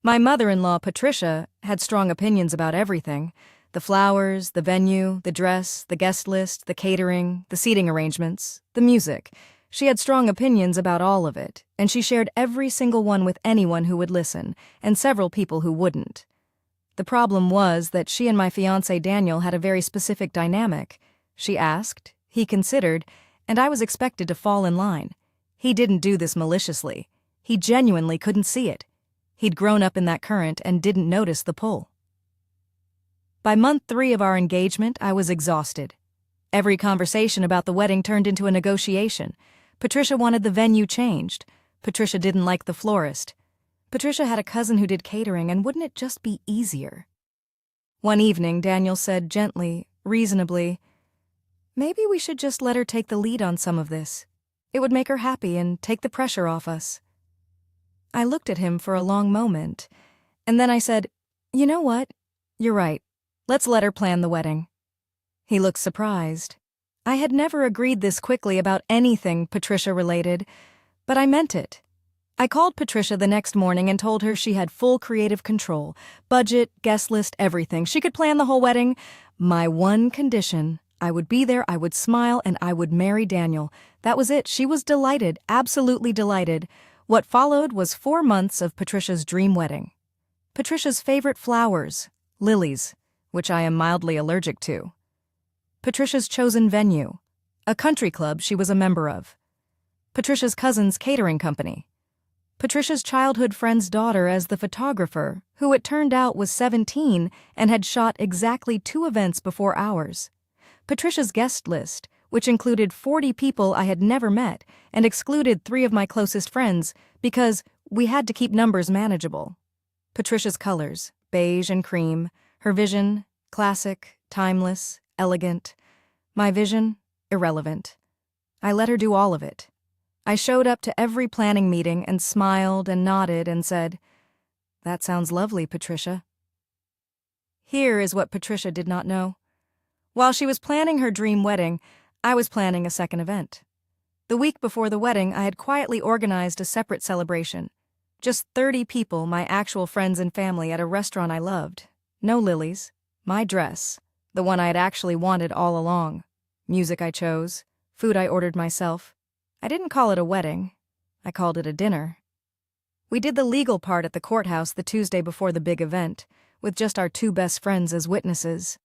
My mother-in-law, Patricia, had strong opinions about everything: the flowers, the venue, the dress, the guest list, the catering, the seating arrangements, the music. She had strong opinions about all of it, and she shared every single one with anyone who would listen, and several people who wouldn't. The problem was that she and my fiancé Daniel had a very specific dynamic. She asked, he considered, and I was expected to fall in line. He didn't do this maliciously. He genuinely couldn't see it. He'd grown up in that current and didn't notice the pull. By month 3 of our engagement, I was exhausted. Every conversation about the wedding turned into a negotiation. Patricia wanted the venue changed. Patricia didn't like the florist. Patricia had a cousin who did catering, and wouldn't it just be easier? One evening, Daniel said gently, reasonably, "Maybe we should just let her take the lead on some of this. It would make her happy and take the pressure off us." I looked at him for a long moment, and then I said, "You know what? You're right. Let's let her plan the wedding." He looked surprised. I had never agreed this quickly about anything Patricia-related, but I meant it. I called Patricia the next morning and told her she had full creative control: budget, guest list, everything. She could plan the whole wedding. My one condition: I would be there, I would smile, and I would marry Daniel. That was it. She was delighted, absolutely delighted. What followed was 4 months of Patricia's dream wedding. Patricia's favorite flowers, lilies, which I am mildly allergic to. Patricia's chosen venue, a country club she was a member of. Patricia's cousin's catering company. Patricia's childhood friend's daughter as the photographer, who it turned out was 17 and had shot exactly 2 events before ours. Patricia's guest list, which included 40 people I had never met and excluded 3 of my closest friends because we had to keep numbers manageable. Patricia's colors, beige and cream. Her vision, classic, timeless, elegant. My vision, irrelevant. I let her do all of it. I showed up to every planning meeting and smiled and nodded and said, "That sounds lovely, Patricia." Here is what Patricia did not know. While she was planning her dream wedding, I was planning a second event. The week before the wedding, I had quietly organized a separate celebration. Just 30 people, my actual friends and family, at a restaurant I loved. No lilies. My dress, the one I had actually wanted all along. Music I chose. Food I ordered myself. I didn't call it a wedding. I called it a dinner. We did the legal part at the courthouse the Tuesday before the big event, with just our 2 best friends as witnesses.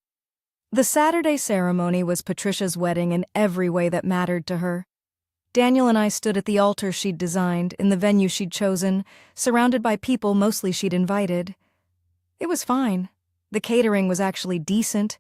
The Saturday ceremony was Patricia's wedding in every way that mattered to her. Daniel and I stood at the altar she'd designed, in the venue she'd chosen, surrounded by people mostly she'd invited. It was fine. The catering was actually decent.